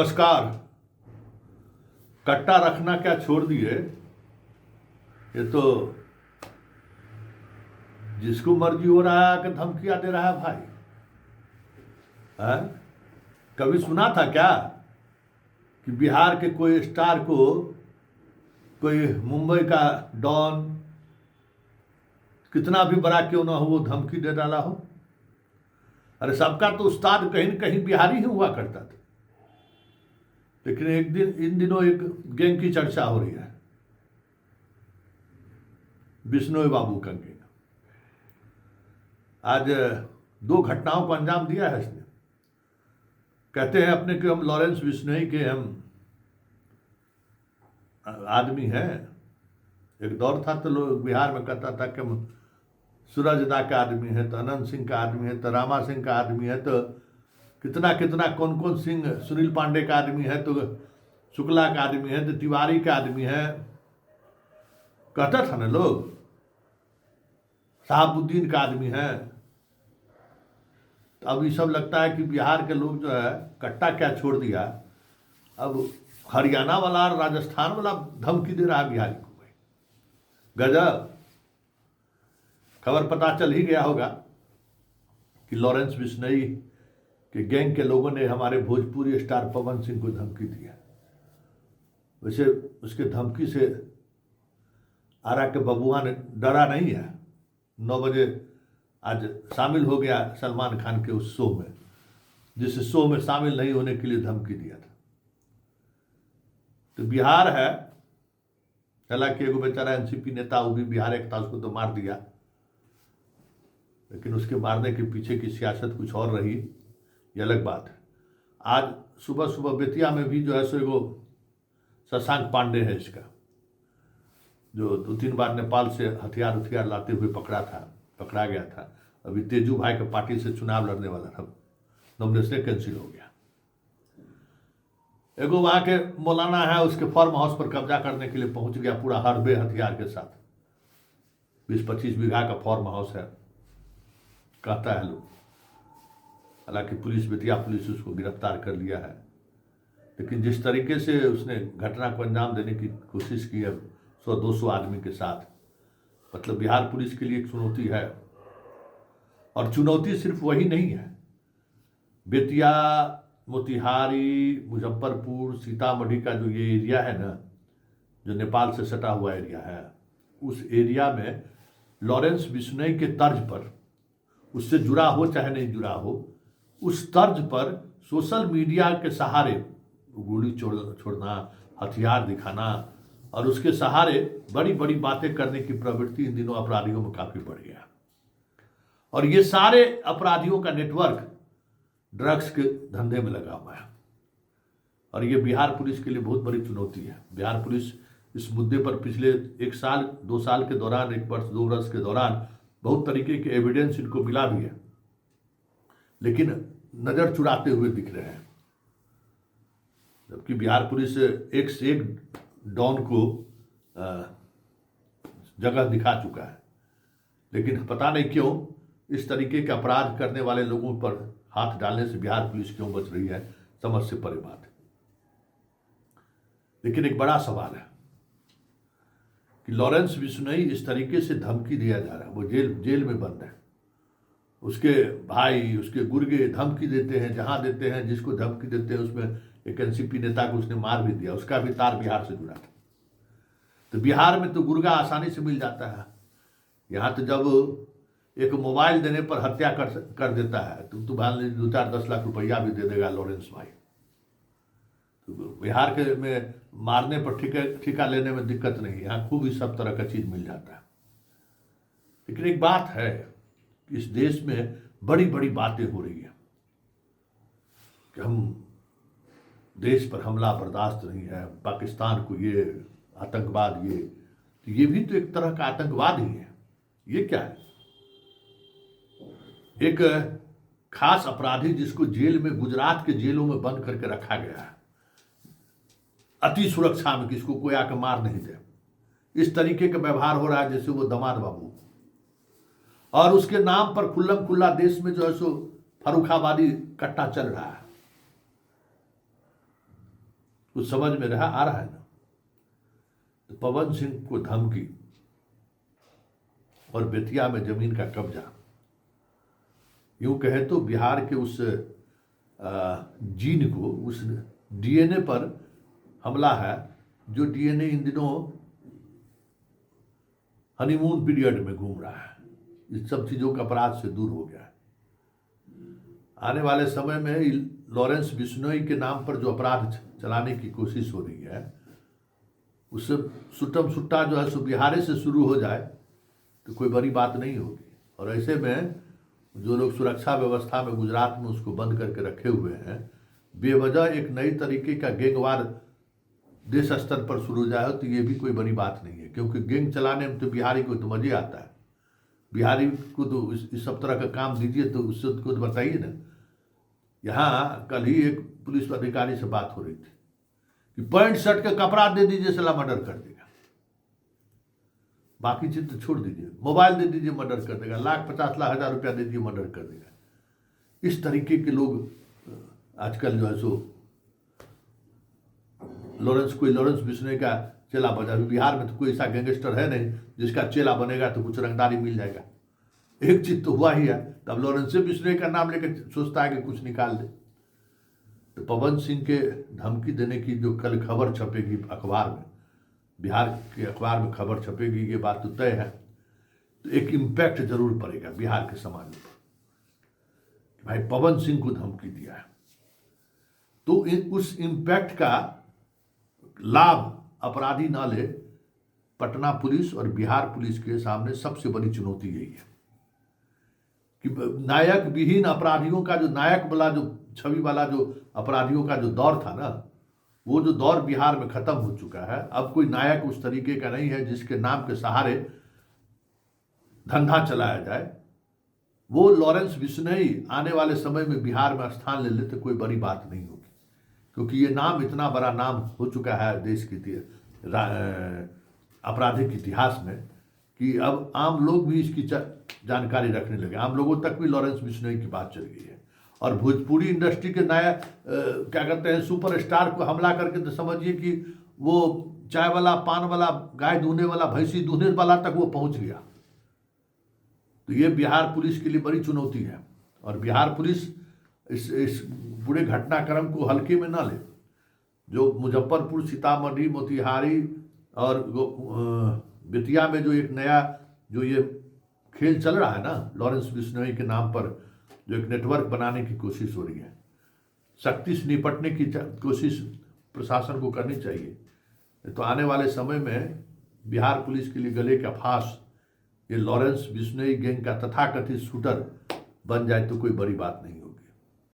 नमस्कार। कट्टा रखना क्या छोड़ दिए, ये तो जिसको मर्जी हो रहा है कि धमकियां दे रहा है भाई। है? कभी सुना था क्या कि बिहार के कोई स्टार को कोई मुंबई का डॉन, कितना भी बड़ा क्यों ना हो, वो धमकी दे डाला हो? अरे सबका तो उस्ताद कहीं न कहीं बिहारी ही हुआ करता था। लेकिन एक दिन इन दिनों एक गैंग की चर्चा हो रही है, बिश्नोई बाबू का गैंग। आज दो घटनाओं को अंजाम दिया है इसने। कहते हैं अपने कि हम लॉरेंस बिश्नोई के हम आदमी हैं। एक दौर था तो लोग बिहार में कहता था कि हम सूरजदा का आदमी है, तो अनंत सिंह का आदमी है, तो रामा सिंह का आदमी है, तो कितना कितना कौन कौन सिंह, सुनील पांडे का आदमी है, तो शुक्ला का आदमी है, तो तिवारी का आदमी है। कहता था ना लोग, साहबुद्दीन का आदमी है। तो अब ये सब लगता है कि बिहार के लोग जो है कट्टा क्या छोड़ दिया, अब हरियाणा वाला और राजस्थान वाला धमकी दे रहा है बिहारी को। भाई गजब। खबर पता चल ही गया होगा कि लॉरेंस बिश्नोई के गैंग के लोगों ने हमारे भोजपुरी स्टार पवन सिंह को धमकी दिया। वैसे उसके धमकी से आरा के बबुआ ने डरा नहीं है। 9 बजे आज शामिल हो गया सलमान खान के उस शो में, जिस शो में शामिल नहीं होने के लिए धमकी दिया था। तो बिहार है, हालांकि एगो बेचारा एनसीपी नेता, वो भी बिहार एक था, उसको तो मार दिया, लेकिन उसके मारने के पीछे की सियासत कुछ और रही, ये अलग बात है। आज सुबह सुबह बेतिया में भी जो है सो एगो शशांक पांडे है इसका, जो 2-3 बार नेपाल से हथियार लाते हुए पकड़ा गया था। अभी तेजू भाई के पार्टी से चुनाव लड़ने वाला था, नॉमिनेशन कैंसिल हो गया। एगो वहां के मौलाना है, उसके फार्म हाउस पर कब्जा करने के लिए पहुंच गया पूरा हरबे हथियार के साथ। 20-25 बीघा का फार्म हाउस है, कहता है लोग। हालांकि बेतिया पुलिस उसको गिरफ्तार कर लिया है, लेकिन जिस तरीके से उसने घटना को अंजाम देने की कोशिश की है 100-200 आदमी के साथ, मतलब बिहार पुलिस के लिए एक चुनौती है। और चुनौती सिर्फ वही नहीं है, बेतिया, मोतिहारी, मुजफ्फरपुर, सीतामढ़ी का जो ये एरिया है ना, जो नेपाल से सटा हुआ एरिया है, उस एरिया में लॉरेंस बिश्नोई के तर्ज पर, उससे जुड़ा हो चाहे नहीं जुड़ा हो, उस तर्ज पर सोशल मीडिया के सहारे गोली छोड़ना, हथियार दिखाना और उसके सहारे बड़ी बड़ी बातें करने की प्रवृत्ति इन दिनों अपराधियों में काफी बढ़ गया। और ये सारे अपराधियों का नेटवर्क ड्रग्स के धंधे में लगा हुआ है। और ये बिहार पुलिस के लिए बहुत बड़ी चुनौती है। बिहार पुलिस इस मुद्दे पर पिछले 1 साल 2 साल के दौरान, 1 वर्ष 2 वर्ष के दौरान बहुत तरीके के एविडेंस इनको मिला भी है, लेकिन नजर चुराते हुए दिख रहे हैं। जबकि बिहार पुलिस एक से एक डॉन को जगह दिखा चुका है, लेकिन पता नहीं क्यों इस तरीके के अपराध करने वाले लोगों पर हाथ डालने से बिहार पुलिस क्यों बच रही है, समझ से परे बात है। लेकिन एक बड़ा सवाल है कि लॉरेंस बिश्नोई इस तरीके से धमकी दिया जा रहा है, वो जेल में बंद है। उसके भाई, उसके गुर्गे धमकी देते हैं, जहां देते हैं, जिसको धमकी देते हैं, उसमें एक एनसीपी नेता को उसने मार भी दिया, उसका भी तार बिहार से जुड़ा था। तो बिहार में तो गुर्गा आसानी से मिल जाता है। यहाँ तो जब एक मोबाइल देने पर हत्या कर देता है, तो तू मान लीजिए 2-4-10 लाख रुपया भी दे देगा लॉरेंस भाई। तो बिहार के में मारने पर ठिका लेने में दिक्कत नहीं, यहाँ खूब ही सब तरह का चीज मिल जाता है। लेकिन एक बात है, इस देश में बड़ी बड़ी बातें हो रही है कि हम देश पर हमला बर्दाश्त नहीं है, पाकिस्तान को ये आतंकवाद, ये भी तो एक तरह का आतंकवाद ही है। ये क्या है? एक खास अपराधी जिसको जेल में, गुजरात के जेलों में बंद करके रखा गया है, अति सुरक्षा में, किसको कोई आके मार नहीं दे, इस तरीके का व्यवहार हो रहा है जैसे वो दामाद बाबू। और उसके नाम पर खुल्लम खुल्ला देश में जो है सो फर्रुखाबादी कट्टा चल रहा है। कुछ समझ में आ रहा है ना। तो पवन सिंह को धमकी और बेतिया में जमीन का कब्जा, यूं कहें तो बिहार के उस जीन को, उस डीएनए पर हमला है जो डीएनए इन दिनों हनीमून पीरियड में घूम रहा है। इस सब चीज़ों का अपराध से दूर हो गया है। आने वाले समय में लॉरेंस बिश्नोई के नाम पर जो अपराध चलाने की कोशिश हो रही है, उससे सुट्टम सुट्टा जो है सो बिहार से शुरू हो जाए तो कोई बड़ी बात नहीं होगी। और ऐसे में जो लोग सुरक्षा व्यवस्था में गुजरात में उसको बंद करके रखे हुए हैं, बेवजह एक नई तरीके का गैंगवार देश स्तर पर शुरू हो जाए तो ये भी कोई बड़ी बात नहीं है, क्योंकि गैंग चलाने में तो बिहारी को तो मजे आता है। बिहारी को तो इस सब तरह का काम दीजिए तो उससे उसको तो बताइए ना। यहाँ कल ही एक पुलिस अधिकारी से बात हो रही थी कि पैंट शर्ट का कपड़ा दे दीजिए सला मर्डर कर देगा, बाकी चीज तो छोड़ दीजिए, मोबाइल दे दीजिए मर्डर कर देगा, लाख 50 लाख हजार रुपया दे दीजिए मर्डर कर देगा। इस तरीके के लोग आजकल जो है सो लॉरेंस बिश्नोई का चेला बजा। बिहार में तो कोई ऐसा गैंगस्टर है नहीं जिसका चेला बनेगा तो कुछ रंगदारी मिल जाएगा। एक चीज तो हुआ ही है, तब लॉरेंस बिश्नोई का नाम लेकर सोचता है कि कुछ निकाल दे। तो पवन सिंह के धमकी देने की जो कल खबर छपेगी अखबार में, बिहार के अखबार में खबर छपेगी, ये बात तो तय है। तो एक इम्पैक्ट जरूर पड़ेगा बिहार के समाज पर, भाई पवन सिंह को धमकी दिया है। तो उस इम्पैक्ट का लाभ अपराधी ना ले, पटना पुलिस और बिहार पुलिस के सामने सबसे बड़ी चुनौती यही है कि नायक विहीन अपराधियों का, जो नायक वाला जो छवि वाला जो अपराधियों का जो दौर था ना, वो जो दौर बिहार में खत्म हो चुका है। अब कोई नायक उस तरीके का नहीं है जिसके नाम के सहारे धंधा चलाया जाए। वो लॉरेंस बिश्नोई आने वाले समय में बिहार में स्थान ले लेते कोई बड़ी बात नहीं होगी, क्योंकि ये नाम इतना बड़ा नाम हो चुका है देश के आपराधिक इतिहास में कि अब आम लोग भी इसकी जानकारी रखने लगे। आम लोगों तक भी लॉरेंस बिश्नोई की बात चल गई है। और भोजपुरी इंडस्ट्री के नया क्या कहते हैं सुपरस्टार को हमला करके तो समझिए कि वो चाय वाला, पान वाला, गाय दूहने वाला, भैंसी दूहने वाला तक वो पहुंच गया। तो ये बिहार पुलिस के लिए बड़ी चुनौती है। और बिहार पुलिस इस पूरे घटनाक्रम को हल्के में ना ले। जो मुजफ्फरपुर, सीतामढ़ी, मोतिहारी और बेतिया में जो एक नया जो ये खेल चल रहा है ना, लॉरेंस बिश्नोई के नाम पर जो एक नेटवर्क बनाने की कोशिश हो रही है, सख्ती से निपटने की कोशिश प्रशासन को करनी चाहिए। तो आने वाले समय में बिहार पुलिस के लिए गले का फांस ये लॉरेंस बिश्नोई गैंग का तथाकथित शूटर बन जाए तो कोई बड़ी बात नहीं होगी।